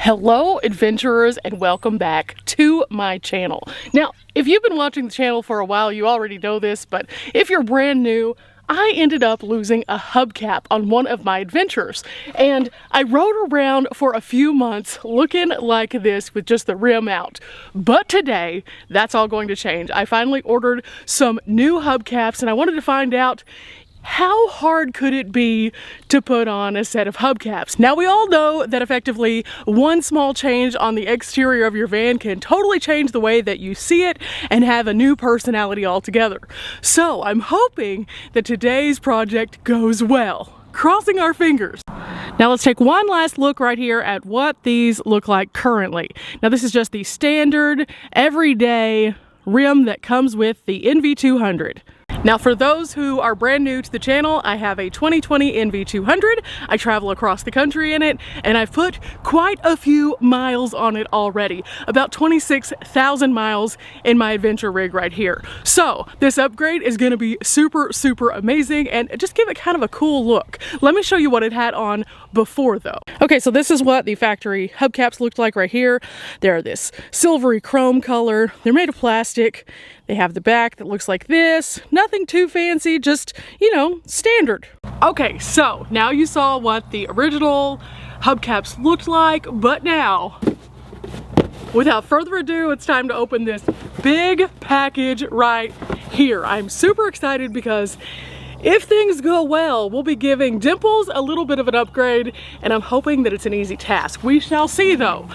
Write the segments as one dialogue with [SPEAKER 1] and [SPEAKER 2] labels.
[SPEAKER 1] Hello adventurers, and welcome back to my channel. Now, if you've been watching the channel for a while, you already know this, but if you're brand new, I ended up losing a hubcap on one of my adventures, and I rode around for a few months looking like this with just the rim out. But today, that's all going to change. I finally ordered some new hubcaps, and I wanted to find out how hard could it be to put on a set of hubcaps? Now, we all know that effectively one small change on the exterior of your van can totally change the way that you see it and have a new personality altogether. So I'm hoping that today's project goes well. Crossing our fingers. Now let's take one last look right here at what these look like currently. Now this is just the standard everyday rim that comes with the NV200. Now for those who are brand new to the channel, I have a 2020 NV200. I travel across the country in it, and I've put quite a few miles on it already. About 26,000 miles in my adventure rig right here. So this upgrade is gonna be super amazing and just give it kind of a cool look. Let me show you what it had on before though. Okay, so this is what the factory hubcaps looked like right here. They're this silvery chrome color. They're made of plastic. They have the back that looks like this. Nothing too fancy, just, you know, standard. Okay, so now you saw what the original hubcaps looked like, but now, without further ado, it's time to open this big package right here. I'm super excited because if things go well, we'll be giving Dimples a little bit of an upgrade, and I'm hoping that it's an easy task. We shall see though.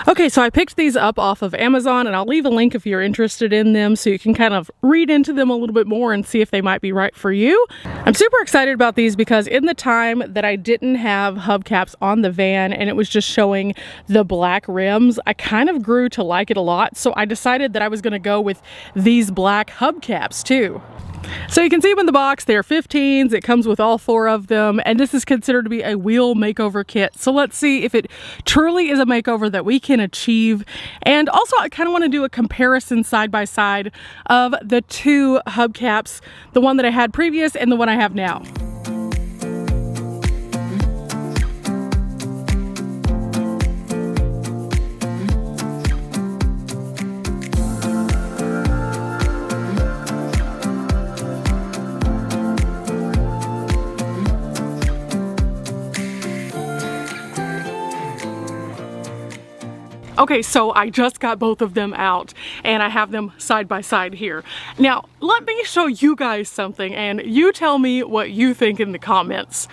[SPEAKER 1] Okay, so I picked these up off of Amazon, and I'll leave a link if you're interested in them so you can kind of read into them a little bit more and see if they might be right for you. I'm super excited about these because in the time that I didn't have hubcaps on the van and it was just showing the black rims, I kind of grew to like it a lot, so I decided that I was going to go with these black hubcaps too. So you can see them in the box, they're 15s, it comes with all 4 of them, and this is considered to be a wheel makeover kit. So let's see if it truly is a makeover that we can achieve. And also I kind of want to do a comparison side by side of the 2 hubcaps, the one that I had previous and the one I have now. Okay, so I just got both of them out and I have them side by side here. Now, let me show you guys something and you tell me what you think in the comments.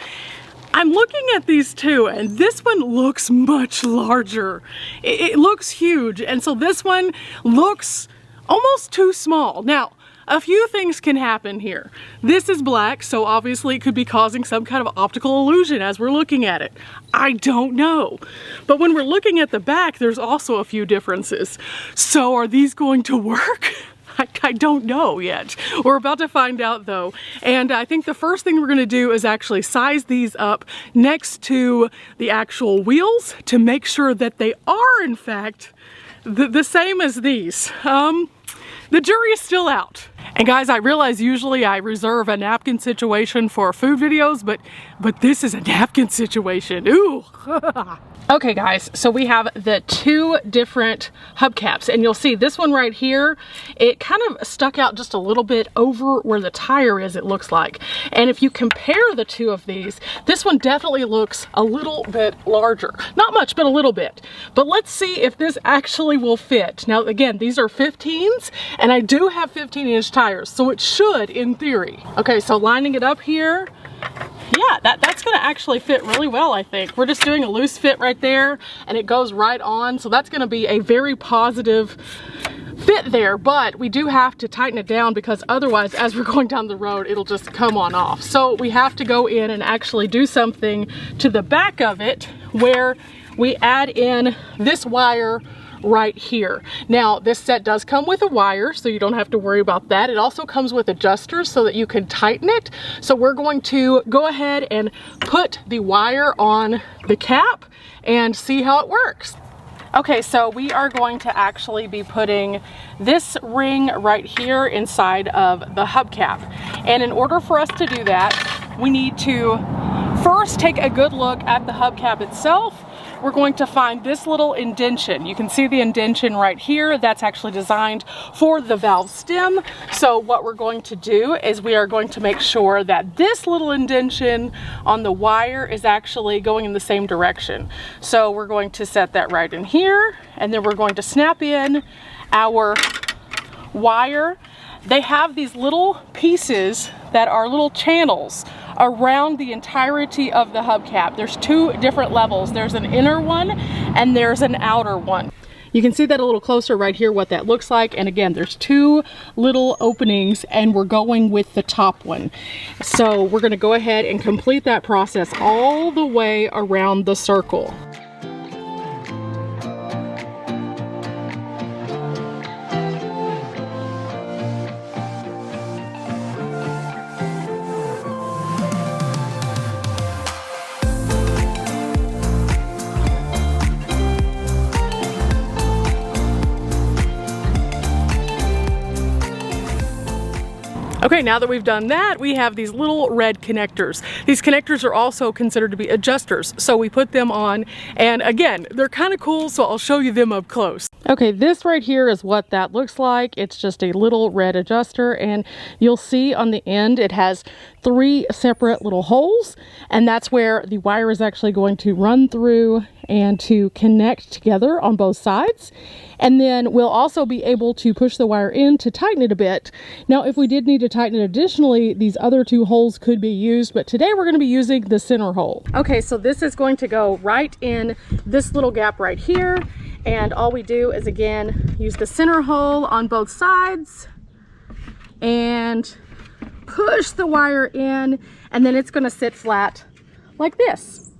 [SPEAKER 1] I'm looking at these two and this one looks much larger. It looks huge, and so this one looks almost too small. Now, a few things can happen here. This is black, so obviously it could be causing some kind of optical illusion as we're looking at it. I don't know. But when we're looking at the back, there's also a few differences. So are these going to work? I don't know yet. We're about to find out though. And I think the first thing we're gonna do is actually size these up next to the actual wheels to make sure that they are in fact the same as these. The jury is still out. And guys, I realize usually I reserve a napkin situation for food videos, but this is a napkin situation. Ooh. Okay guys, so we have the 2 different hubcaps, and you'll see this one right here, it kind of stuck out just a little bit over where the tire is, it looks like. And if you compare the 2 of these, this one definitely looks a little bit larger. Not much, but a little bit. But let's see if this actually will fit. Now again, these are 15s, and I do have 15-inch tires, so it should in theory. Okay, so lining it up here, yeah, that's gonna actually fit really well, I think. We're just doing a loose fit right there and it goes right on. So that's gonna be a very positive fit there, but we do have to tighten it down because otherwise as we're going down the road, it'll just come on off. So we have to go in and actually do something to the back of it where we add in this wire right here. Now, this set does come with a wire, so you don't have to worry about that. It also comes with adjusters so that you can tighten it. So we're going to go ahead and put the wire on the cap and see how it works. Okay, so we are going to actually be putting this ring right here inside of the hubcap. And in order for us to do that, we need to first take a good look at the hubcap itself. We're going to find this little indentation. You can see the indentation right here. That's actually designed for the valve stem. So what we're going to do is we are going to make sure that this little indentation on the wire is actually going in the same direction. So we're going to set that right in here, and then we're going to snap in our wire. They have these little pieces that are little channels around the entirety of the hubcap. There's two different levels. There's an inner one and there's an outer one. You can see that a little closer right here, what that looks like. And again, there's two little openings and we're going with the top one. So we're gonna go ahead and complete that process all the way around the circle. Okay, now that we've done that, we have these little red connectors. These connectors are also considered to be adjusters, so we put them on, and again, they're kind of cool, so I'll show you them up close. Okay, this right here is what that looks like. It's just a little red adjuster, and you'll see on the end it has 3 separate little holes, and that's where the wire is actually going to run through and to connect together on both sides. And then we'll also be able to push the wire in to tighten it a bit. Now, if we did need to tighten it additionally, these other 2 holes could be used, but today we're going to be using the center hole. Okay, so this is going to go right in this little gap right here. And all we do is, again, use the center hole on both sides and push the wire in, and then it's going to sit flat like this.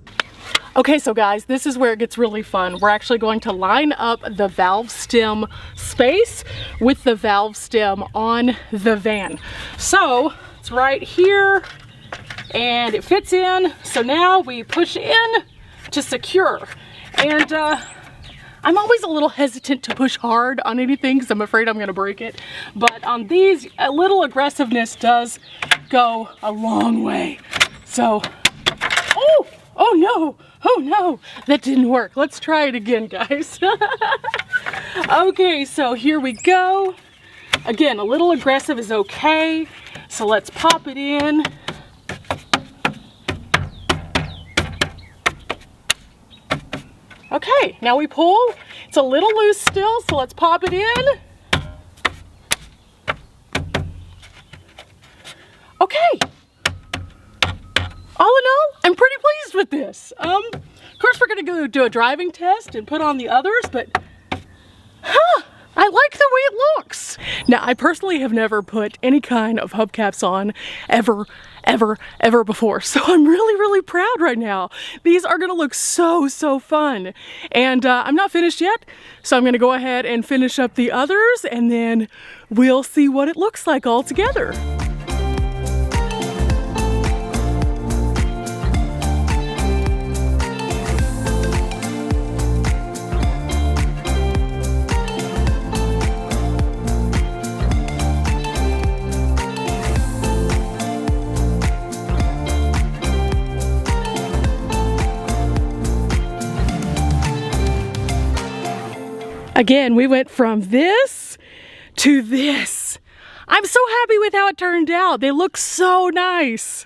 [SPEAKER 1] Okay, so guys, this is where it gets really fun. We're actually going to line up the valve stem space with the valve stem on the van. So it's right here and it fits in. So now we push in to secure. And I'm always a little hesitant to push hard on anything because I'm afraid I'm gonna break it. But on these, a little aggressiveness does go a long way. So, oh no. Oh no, that didn't work. Let's try it again, guys. Okay, so here we go. Again, a little aggressive is okay. So let's pop it in. Okay, now we pull. It's a little loose still, so let's pop it in. Okay. All in all, I'm pretty pleased with this. Of course, we're gonna go do a driving test and put on the others, but I like the way it looks. Now, I personally have never put any kind of hubcaps on ever before. So I'm really proud right now. These are gonna look so fun. And I'm not finished yet, so I'm gonna go ahead and finish up the others and then we'll see what it looks like all together. Again, we went from this to this. I'm so happy with how it turned out. They look so nice.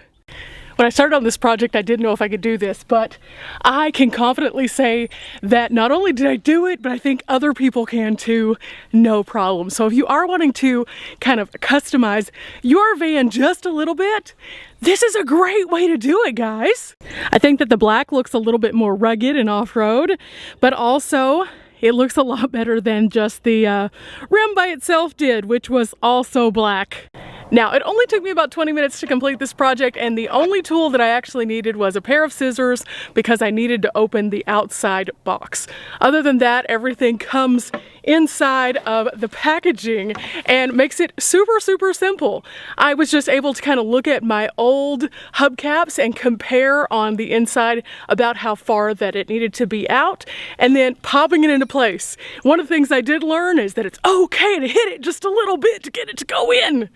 [SPEAKER 1] When I started on this project, I didn't know if I could do this, but I can confidently say that not only did I do it, but I think other people can too, no problem. So if you are wanting to kind of customize your van just a little bit, this is a great way to do it, guys. I think that the black looks a little bit more rugged and off-road, but also it looks a lot better than just the rim by itself did, which was also black. Now, it only took me about 20 minutes to complete this project, and the only tool that I actually needed was a pair of scissors because I needed to open the outside box. Other than that, everything comes inside of the packaging and makes it super, super simple. I was just able to kind of look at my old hubcaps and compare on the inside about how far that it needed to be out, and then popping it into place. One of the things I did learn is that it's okay to hit it just a little bit to get it to go in.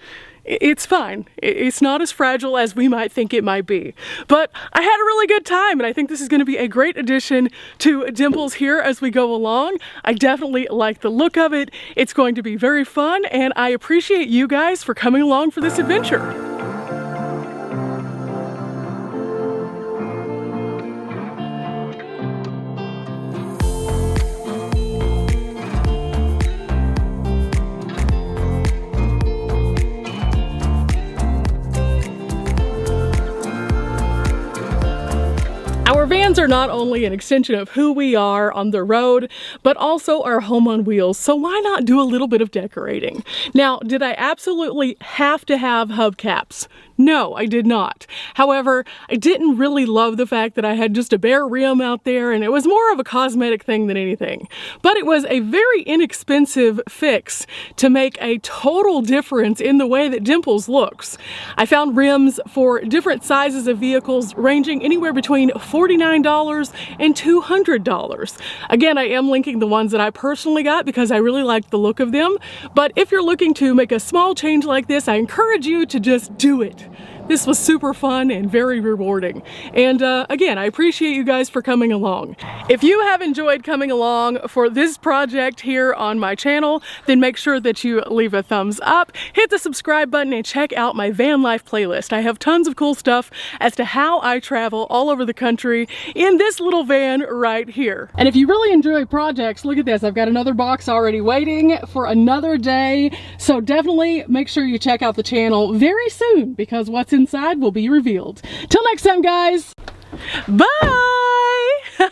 [SPEAKER 1] It's fine. It's not as fragile as we might think it might be. But I had a really good time, and I think this is going to be a great addition to Dimples here as we go along. I definitely like the look of it. It's going to be very fun, and I appreciate you guys for coming along for this adventure. Our vans are not only an extension of who we are on the road, but also our home on wheels, so why not do a little bit of decorating? Now, did I absolutely have to have hubcaps? No, I did not. However, I didn't really love the fact that I had just a bare rim out there, and it was more of a cosmetic thing than anything. But it was a very inexpensive fix to make a total difference in the way that Dimples looks. I found rims for different sizes of vehicles ranging anywhere between $49 and $200. Again, I am linking the ones that I personally got because I really liked the look of them. But if you're looking to make a small change like this, I encourage you to just do it. This was super fun and very rewarding. And again, I appreciate you guys for coming along. If you have enjoyed coming along for this project here on my channel, then make sure that you leave a thumbs up, hit the subscribe button, and check out my van life playlist. I have tons of cool stuff as to how I travel all over the country in this little van right here. And if you really enjoy projects, look at this. I've got another box already waiting for another day. So definitely make sure you check out the channel very soon because what's inside will be revealed. Till next time, guys. Bye.